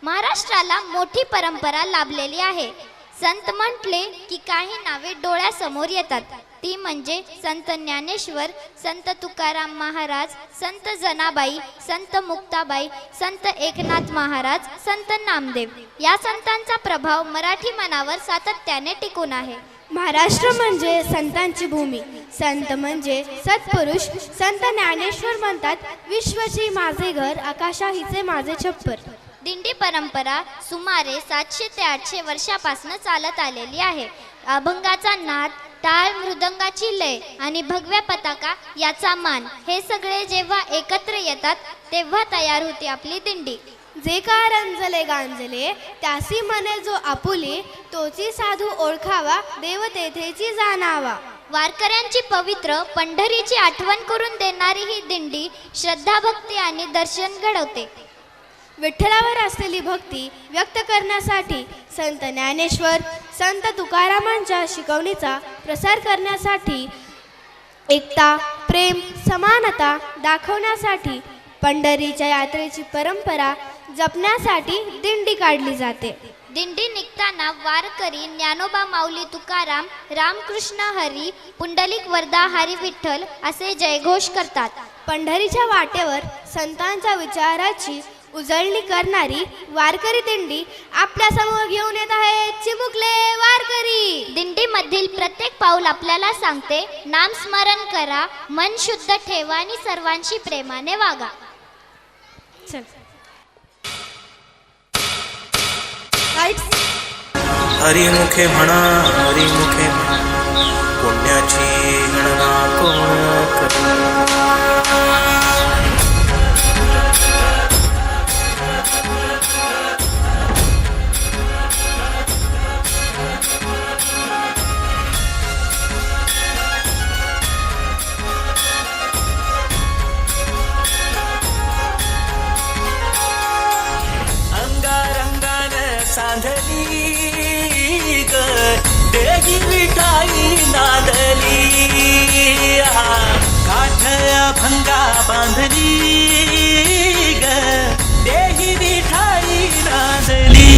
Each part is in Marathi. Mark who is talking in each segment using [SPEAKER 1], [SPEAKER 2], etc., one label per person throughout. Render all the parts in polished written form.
[SPEAKER 1] महाराष्ट्राला मोठी परंपरा लाभलेली आहे. संत म्हटले की काही नावे डोळ्यासमोर येतात. ती म्हणजे संत ज्ञानेश्वर, संत तुकाराम महाराज, संत जनाबाई, संत मुक्ताबाई, संत एकनाथ महाराज, संत नामदेव. या संतांचा प्रभाव मराठी मनावर सातत्याने टिकून आहे.
[SPEAKER 2] महाराष्ट्र म्हणजे संतांची भूमी. संत म्हणजे सत्पुरुष. संत ज्ञानेश्वर म्हणतात, विश्वची माझे घर, आकाशा हिचे माझे छप्पर.
[SPEAKER 1] दिंडी परंपरा सुमारे 700 ते 800 वर्षापासून चालत आलेली आहे. अभंगाचा नाद, टाळ, मृदंगाची लय आणि भगव्या पताका याचा मान हे सगळे जेव्हा एकत्र येतात तेव्हा तयार होते आपली दिंडी.
[SPEAKER 2] जे का रंजले गांजले त्यासी म्हणे जो आपुले, तोची साधू ओळखावा, देव तेथेची जाणावा.
[SPEAKER 1] वारकऱ्यांची पवित्र पंढरीची आठवण करून देणारी ही दिंडी श्रद्धा, भक्ती आणि दर्शन घडवते.
[SPEAKER 2] विठ्ठलावर असलेली भक्ती व्यक्त करण्यासाठी संत ज्ञानेश्वर, संत तुकारामांच्या शिकवणीचा प्रसार करण्यासाठी, एकता, प्रेम, समानता दाखवण्यासाठी, पंढरीच्या यात्रेची परंपरा जपण्यासाठी दिंडी काढली जाते.
[SPEAKER 1] दिंडी निघताना वारकरी ज्ञानोबा, माऊली तुकाराम, रामकृष्ण हरी, पुंडलिक वरदा हरी विठ्ठल असे जयघोष करतात.
[SPEAKER 2] पंढरीच्या वाटेवर संतांच्या विचाराची उजळणी करणारी वारकरी दिंडी आपल्या समोर घेऊन येत आहे. चिमुकले वारकरी.
[SPEAKER 1] दिंडीमधील प्रत्येक पाऊल आपल्याला सांगते, नाम स्मरण करा, मन शुद्ध ठेवा आणि सर्वांशी प्रेमाने वागा.
[SPEAKER 3] हरिमुखे म्हणा, हरिमुखे म्हणा, पुण्याची गणना कोण करू. सांधली ग देही विठाई नांदली, काठ भंगा बांधली ग देही विठाई नांदली.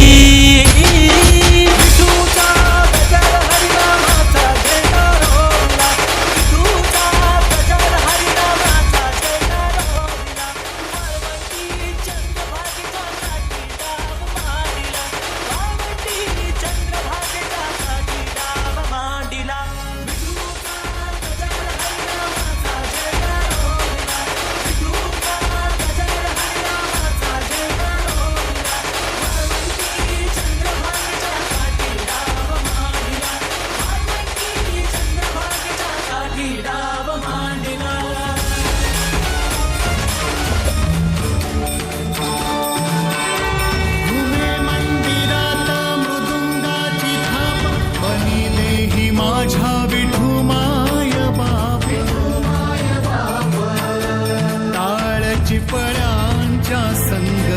[SPEAKER 3] तुझा गजर हरिनामाचा झेंडा रोविला, तुझा गजर हरिनामाचा झेंडा रोविला, वाळवंटी चंद्रभागेचा साठी डाव मांडिला, वाळवंटी चंद्रभागेचा साठी डाव मांडिला. तुझा गजर हरिनामाचा झेंडा रोविला, तुझा गजर हरिनामाचा झेंडा रोविला, वाळवंटी चंद्रभागेच्या साठी डाव मांडिला, वाळवंटी चंद्रभागेच्या साठी डाव मांडिला.
[SPEAKER 4] घुमे मंदिरात मृदुंगाची थाप, बनिले ही माझ्या विठू माय बाप. टाळची पळ्यांच्या संग,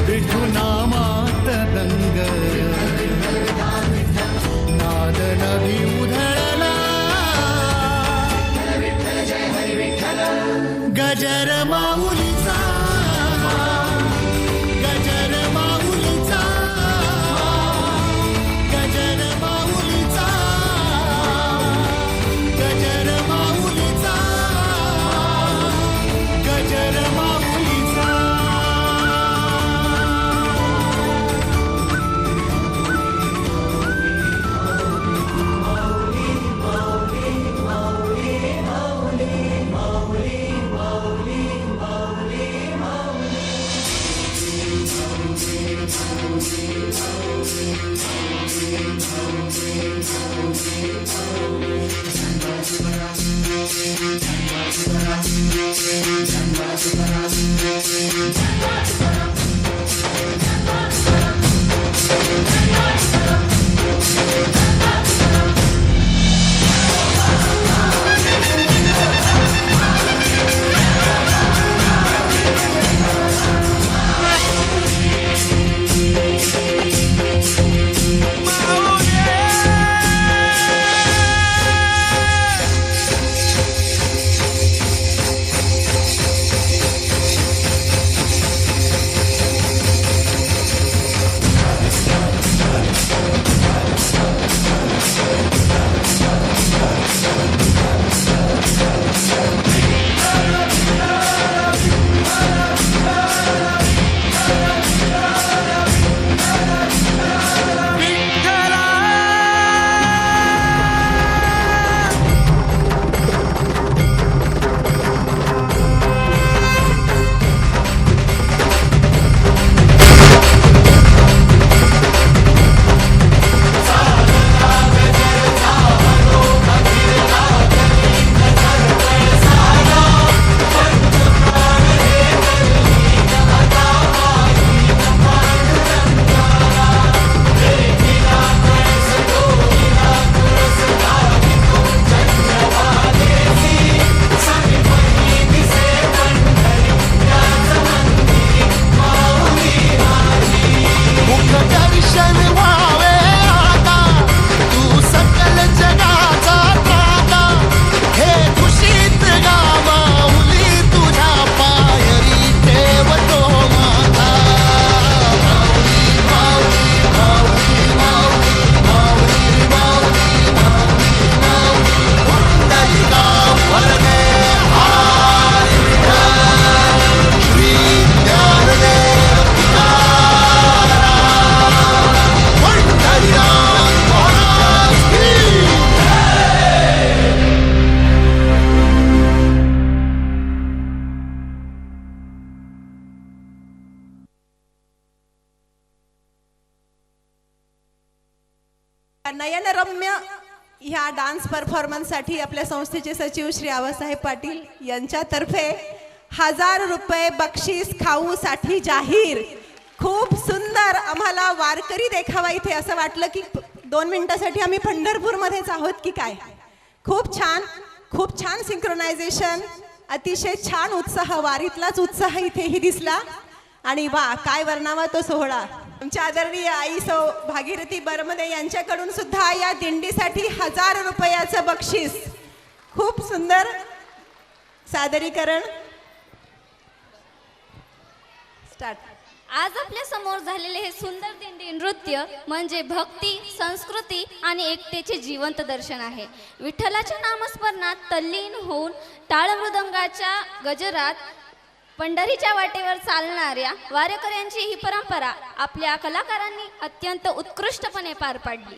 [SPEAKER 4] विठू नामात दंग. नाद नभी उधळला, गजर माऊलीचा, गजर माऊलीचा, गजर माऊलीचा, गजर माऊलीचा, गजर माऊलीचा.
[SPEAKER 5] एका नयनरम्य ह्या डान्स परफॉर्मन्ससाठी आपल्या संस्थेचे सचिव श्री आवासाहेब पाटील यांच्यातर्फे 1000 रुपये बक्षीस खाऊसाठी जाहीर. खूप सुंदर आम्हाला वारकरी देखावा इथे असं वाटलं की 2 मिनिटासाठी आम्ही पंढरपूरमध्येच आहोत की काय. खूप छान सिंक्रोनायझेशन, अतिशय छान उत्साह, वारीतलाच उत्साह इथेही दिसला. आणि वा काय वर्णावा तो सोहळा. तुमच्या आदरणीय आई सौ भागीरथी बरमदे यांच्याकडून सुद्धा या दिंडीसाठी 1000 रुपयाचं बक्षीस. खूप सुंदर सादरीकरण. स्टार्ट.
[SPEAKER 6] आज आपल्या समोर झालेले हे सुंदर दिंडी नृत्य म्हणजे भक्ती, संस्कृती आणि एकतेचे जिवंत दर्शन आहे. विठ्ठलाच्या नामस्मरणात तल्लीन होऊन टाळमृदंगाच्या गजरात पंढरीच्या वाटेवर चालणाऱ्या वारकऱ्यांची ही परंपरा आपल्या कलाकारांनी अत्यंत उत्कृष्टपणे पार पाडली.